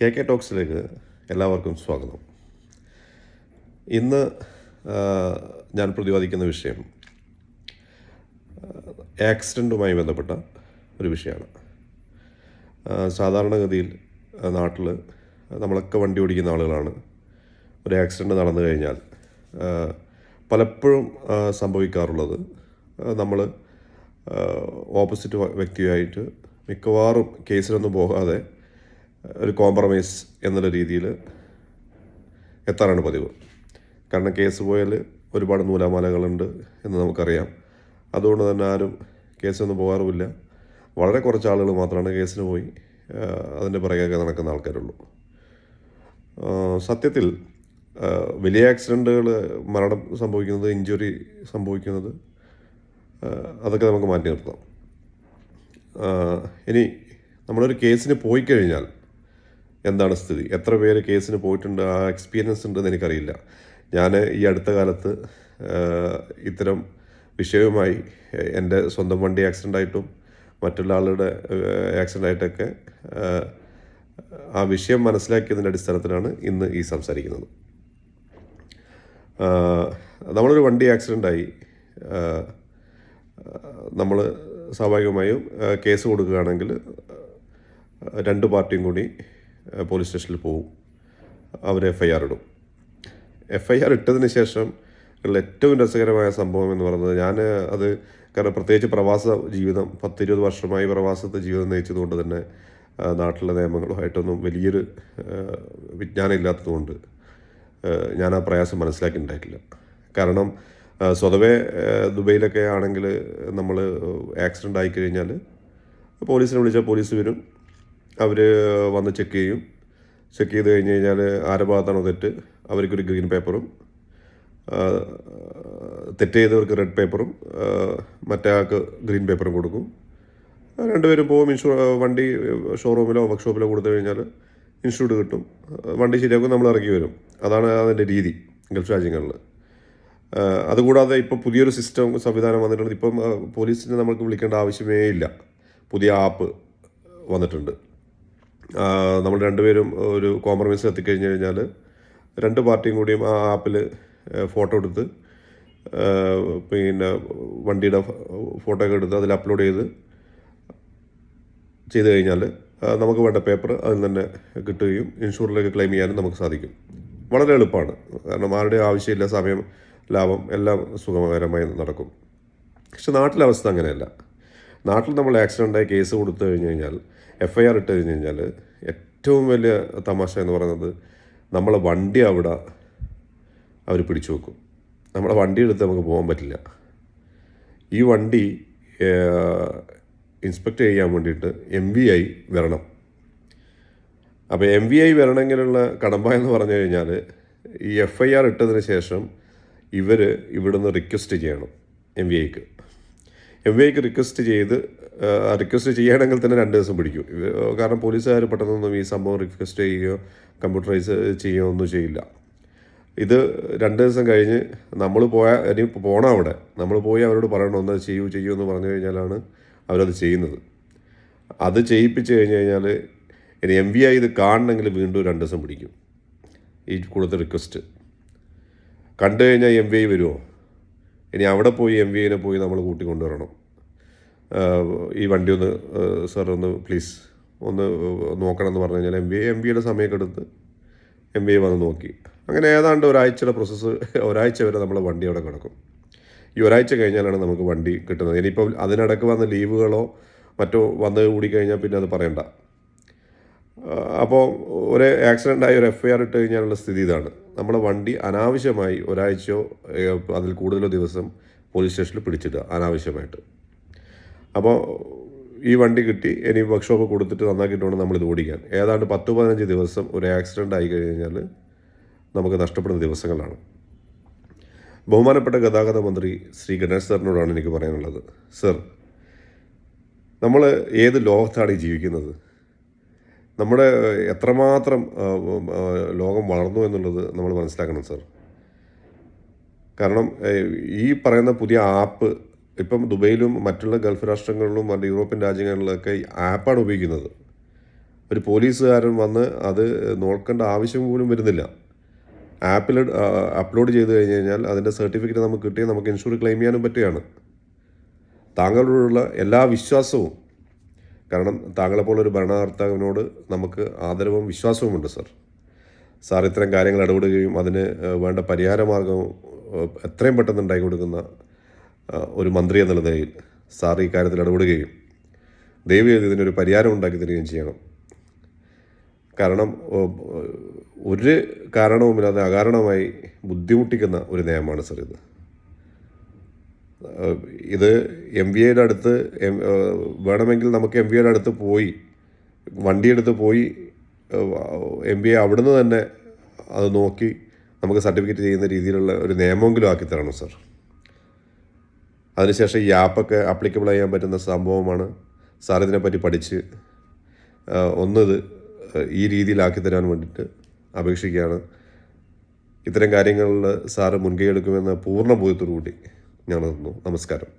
K ടോക്സിലേക്ക് എല്ലാവർക്കും സ്വാഗതം. ഇന്ന് ഞാൻ പ്രതിപാദിക്കുന്ന വിഷയം ആക്സിഡൻറ്റുമായി ബന്ധപ്പെട്ട ഒരു വിഷയമാണ്. സാധാരണഗതിയിൽ നാട്ടിൽ നമ്മളൊക്കെ വണ്ടി ഓടിക്കുന്ന ആളുകളാണ്. ഒരു ആക്സിഡൻറ്റ് നടന്നു കഴിഞ്ഞാൽ പലപ്പോഴും സംഭവിക്കാറുള്ളത് നമ്മൾ ഓപ്പോസിറ്റ് വ്യക്തിയായിട്ട് മിക്കവാറും കേസിലൊന്നും പോകാതെ ഒരു കോംപ്രമൈസ് എന്നുള്ള രീതിയിൽ എത്താറാണ് പതിവ്. കാരണം കേസ് പോയാൽ ഒരുപാട് നൂലാമാലകളുണ്ട് എന്ന് നമുക്കറിയാം. അതുകൊണ്ട് തന്നെ ആരും കേസൊന്നും പോകാറുമില്ല. വളരെ കുറച്ച് ആളുകൾ മാത്രമാണ് കേസിന് പോയി അതിൻ്റെ പിറകെ നടക്കുന്ന ആൾക്കാരുള്ളൂ. സത്യത്തിൽ വലിയ ആക്സിഡൻറ്റുകൾ, മരണം സംഭവിക്കുന്നത്, ഇഞ്ചുറി സംഭവിക്കുന്നത്, അതൊക്കെ നമുക്ക് മാറ്റി നിർത്താം. ഇനി നമ്മളൊരു കേസിന് പോയി കഴിഞ്ഞാൽ എന്താണ് സ്ഥിതി, എത്ര പേര് കേസിന് പോയിട്ടുണ്ട്, ആ എക്സ്പീരിയൻസ് ഉണ്ടെന്ന് എനിക്കറിയില്ല. ഞാൻ ഈ അടുത്ത കാലത്ത് ഇത്തരം വിഷയവുമായി എൻ്റെ സ്വന്തം വണ്ടി ആക്സിഡൻ്റായിട്ടും മറ്റുള്ള ആളുടെ ആക്സിഡൻ്റായിട്ടൊക്കെ ആ വിഷയം മനസ്സിലാക്കിയതിൻ്റെ അടിസ്ഥാനത്തിലാണ് ഇന്ന് ഈ സംസാരിക്കുന്നത്. നമ്മളൊരു വണ്ടി ആക്സിഡൻ്റായി നമ്മൾ സ്വാഭാവികമായും കേസ് കൊടുക്കുകയാണെങ്കിൽ രണ്ട് പാർട്ടിയും കൂടി പോലീസ് സ്റ്റേഷനിൽ പോവും. അവർ FIR ഇടും. FIR ഇട്ടതിന് ശേഷം ഉള്ള ഏറ്റവും രസകരമായ സംഭവം എന്ന് പറയുന്നത്, ഞാൻ അത് കാരണം പ്രത്യേകിച്ച് പ്രവാസ ജീവിതം 10-20 വർഷമായി പ്രവാസത്തെ ജീവിതം നയിച്ചതുകൊണ്ട് തന്നെ നാട്ടിലെ നിയമങ്ങളുമായിട്ടൊന്നും വലിയൊരു വിജ്ഞാനം ഇല്ലാത്തതുകൊണ്ട് ഞാൻ ആ പ്രയാസം മനസ്സിലാക്കിയിട്ടുണ്ടായിട്ടില്ല. കാരണം സ്വതവേ ദുബൈയിലൊക്കെ ആണെങ്കിൽ നമ്മൾ ആക്സിഡൻ്റ് ആയിക്കഴിഞ്ഞാൽ പോലീസിനെ വിളിച്ചാൽ പോലീസ് വരും. അവർ വന്ന് ചെക്ക് ചെയ്യും. ചെക്ക് ചെയ്ത് കഴിഞ്ഞ് കഴിഞ്ഞാൽ ആരുടെ ഭാഗത്താണോ തെറ്റ് അവർക്കൊരു ഗ്രീൻ പേപ്പറും, തെറ്റ് ചെയ്തവർക്ക് റെഡ് പേപ്പറും, മറ്റേ ആൾക്ക് ഗ്രീൻ പേപ്പറും കൊടുക്കും. രണ്ടുപേരും പോകും. വണ്ടി ഷോറൂമിലോ വർക്ക്ഷോപ്പിലോ കൊടുത്തു കഴിഞ്ഞാൽ ഇൻഷുർഡ് കിട്ടും. വണ്ടി ശരിയാക്കും, നമ്മൾ ഇറക്കി വരും. അതാണ് അതിൻ്റെ രീതി ഗൾഫ് രാജ്യങ്ങളിൽ. അതുകൂടാതെ ഇപ്പോൾ പുതിയൊരു സംവിധാനം വന്നിട്ടുണ്ട്. ഇപ്പം പോലീസിനെ നമുക്ക് വിളിക്കേണ്ട ആവശ്യമേ ഇല്ല. പുതിയ ആപ്പ് വന്നിട്ടുണ്ട്. നമ്മൾ രണ്ടുപേരും ഒരു കോംപ്രമൈസ് എത്തിക്കഴിഞ്ഞ് കഴിഞ്ഞാൽ രണ്ട് പാർട്ടിയും കൂടിയും ആ ആപ്പിൽ ഫോട്ടോ എടുത്ത് പിന്നെ വണ്ടിയുടെ ഫോട്ടോ ഒക്കെ എടുത്ത് അതിൽ അപ്ലോഡ് ചെയ്ത് കഴിഞ്ഞാൽ നമുക്ക് വേണ്ട പേപ്പർ അതിൽ തന്നെ കിട്ടുകയും ഇൻഷുറിലേക്ക് ക്ലെയിം ചെയ്യാനും നമുക്ക് സാധിക്കും. വളരെ എളുപ്പമാണ്. കാരണം ആരുടെ ആവശ്യമില്ല, സമയം ലാഭം, എല്ലാം സുഖകരമായി നടക്കും. പക്ഷെ നാട്ടിലെ അവസ്ഥ അങ്ങനെയല്ല. നാട്ടിൽ നമ്മൾ ആക്സിഡൻ്റായി കേസ് കൊടുത്തു കഴിഞ്ഞ് കഴിഞ്ഞാൽ, FIR ഇട്ട് കഴിഞ്ഞ് കഴിഞ്ഞാൽ ഏറ്റവും വലിയ തമാശ എന്ന് പറയുന്നത്, നമ്മളെ വണ്ടി അവിടെ അവർ പിടിച്ചു വെക്കും. നമ്മളെ വണ്ടി എടുത്ത് നമുക്ക് പോകാൻ പറ്റില്ല. ഈ വണ്ടി ഇൻസ്പെക്ട് ചെയ്യാൻ വേണ്ടിയിട്ട് MVI വരണം. അപ്പോൾ MVI വരണമെങ്കിലുള്ള കടമ്പ എന്ന് പറഞ്ഞു കഴിഞ്ഞാൽ, ഈ FIR ഇട്ടതിന് ശേഷം ഇവർ ഇവിടുന്ന് റിക്വസ്റ്റ് ചെയ്യണം MVIക്ക് റിക്വസ്റ്റ് ചെയ്യണമെങ്കിൽ തന്നെ 2 ദിവസം പിടിക്കും. കാരണം പോലീസുകാർ പെട്ടെന്നൊന്നും ഈ സംഭവം റിക്വസ്റ്റ് ചെയ്യുകയോ കമ്പ്യൂട്ടറൈസ് ചെയ്യുകയോ ഒന്നും ചെയ്യില്ല. ഇത് 2 ദിവസം കഴിഞ്ഞ് നമ്മൾ ഇനി പോകണം. അവിടെ നമ്മൾ പോയി അവരോട് പറയണം, ഒന്ന് ചെയ്യൂ എന്ന് പറഞ്ഞു കഴിഞ്ഞാലാണ് അവരത് ചെയ്യുന്നത്. അത് ചെയ്യിപ്പിച്ച് കഴിഞ്ഞ് കഴിഞ്ഞാൽ ഇനി MVI ഇത് കാണണമെങ്കിൽ വീണ്ടും 2 ദിവസം പിടിക്കും. ഈ കൊടുത്ത റിക്വസ്റ്റ് കണ്ടു കഴിഞ്ഞാൽ MVI വരുമോ? ഇനി അവിടെ പോയി MVIനെ പോയി നമ്മൾ കൂട്ടിക്കൊണ്ടുവരണം. ഈ വണ്ടി ഒന്ന് സാർ ഒന്ന് പ്ലീസ് ഒന്ന് നോക്കണം എന്ന് പറഞ്ഞു കഴിഞ്ഞാൽ MVIയുടെ സമയമൊക്കെ എടുത്ത് MVI വന്ന് നോക്കി. അങ്ങനെ ഏതാണ്ട് ഒരാഴ്ചയുടെ പ്രോസസ്സ്, ഒരാഴ്ച വരെ നമ്മളെ വണ്ടി അവിടെ കിടക്കും. ഈ ഒരാഴ്ച കഴിഞ്ഞാലാണ് നമുക്ക് വണ്ടി കിട്ടുന്നത്. ഇനിയിപ്പോൾ അതിനിടയ്ക്ക് വന്ന ലീവുകളോ മറ്റോ വന്ന് കൂടിക്കഴിഞ്ഞാൽ പിന്നെ അത് പറയണ്ട. അപ്പോൾ ഒരു ആക്സിഡൻ്റായി ഒരു FIR ഇട്ട് കഴിഞ്ഞാലുള്ള സ്ഥിതി ഇതാണ്. നമ്മളെ വണ്ടി അനാവശ്യമായി ഒരാഴ്ചയോ അതിൽ കൂടുതലോ ദിവസം പോലീസ് സ്റ്റേഷനിൽ പിടിച്ചിടുക അനാവശ്യമായിട്ട്. അപ്പോൾ ഈ വണ്ടി കിട്ടി, ഇനി വർക്ക്ഷോപ്പ് കൊടുത്തിട്ട് നന്നാക്കിയിട്ട് വേണം നമ്മളിത് ഓടിക്കാൻ. ഏതാണ്ട് 10-15 ദിവസം ഒരു ആക്സിഡൻ്റ് ആയി കഴിഞ്ഞാൽ നമുക്ക് നഷ്ടപ്പെടുന്ന ദിവസങ്ങളാണ്. ബഹുമാനപ്പെട്ട ഗതാഗത മന്ത്രി ശ്രീ ഗണേഷ് സാറിനോടാണ് എനിക്ക് പറയാനുള്ളത്. സർ, നമ്മൾ ഏത് ലോകത്താണ് ജീവിക്കുന്നത്? നമ്മുടെ എത്രമാത്രം ലോകം വളർന്നു എന്നുള്ളത് നമ്മൾ മനസ്സിലാക്കണം സർ. കാരണം ഈ പറയുന്ന പുതിയ ആപ്പ് ഇപ്പം ദുബൈയിലും മറ്റുള്ള ഗൾഫ് രാഷ്ട്രങ്ങളിലും യൂറോപ്യൻ രാജ്യങ്ങളിലൊക്കെ ആപ്പാണ് ഉപയോഗിക്കുന്നത്. ഒരു പോലീസുകാരൻ വന്ന് അത് നോക്കേണ്ട ആവശ്യം പോലും വരുന്നില്ല. ആപ്പിൽ അപ്ലോഡ് ചെയ്ത് കഴിഞ്ഞ് കഴിഞ്ഞാൽ അതിൻ്റെ സർട്ടിഫിക്കറ്റ് നമുക്ക് കിട്ടി നമുക്ക് ഇൻഷുർ ക്ലെയിം ചെയ്യാനും പറ്റുകയാണ്. താങ്കളോടുള്ള എല്ലാ വിശ്വാസവും, കാരണം താങ്കളെപ്പോലൊരു ഭരണകർത്താവിനോട് നമുക്ക് ആദരവും വിശ്വാസവുമുണ്ട് സർ. സാർ ഇത്തരം കാര്യങ്ങൾ ഇടപെടുകയും അതിന് വേണ്ട പരിഹാരമാർഗവും എത്രയും പെട്ടെന്ന് ഉണ്ടാക്കി കൊടുക്കുന്ന ഒരു മന്ത്രി എന്നുള്ള നിലയിൽ സാർ ഈ കാര്യത്തിൽ ഇടപെടുകയും ദയവ് ചെയ്ത് ഇതിനൊരു പരിഹാരം ഉണ്ടാക്കി തരികയും ചെയ്യണം. കാരണം ഒരു കാരണവുമില്ലാതെ അകാരണമായി ബുദ്ധിമുട്ടിക്കുന്ന ഒരു നിയമമാണ് സർ ഇത്. ഇത് MVAയുടെ അടുത്ത് വേണമെങ്കിൽ നമുക്ക് MVAയുടെ അടുത്ത് പോയി വണ്ടിയെടുത്ത് പോയി MVA അവിടുന്ന് തന്നെ അത് നോക്കി നമുക്ക് സർട്ടിഫിക്കറ്റ് ചെയ്യുന്ന രീതിയിലുള്ള ഒരു നിയമമെങ്കിലും ആക്കി തരണം സർ. അതിനുശേഷം ഈ ആപ്പൊക്കെ ആപ്ലിക്കബിൾ ചെയ്യാൻ പറ്റുന്ന സംഭവമാണ്. സാർ ഇതിനെപ്പറ്റി പഠിച്ച് ഒന്നത് ഈ രീതിയിലാക്കി തരാൻ വേണ്ടിയിട്ട് അപേക്ഷിക്കുകയാണ്. ഇത്തരം കാര്യങ്ങളിൽ സാറ് മുൻകൈ എടുക്കുമെന്ന പൂർണ്ണ ബോധ്യത്തോടു കൂടി ഞാൻ നിർത്തുന്നു. നമസ്കാരം.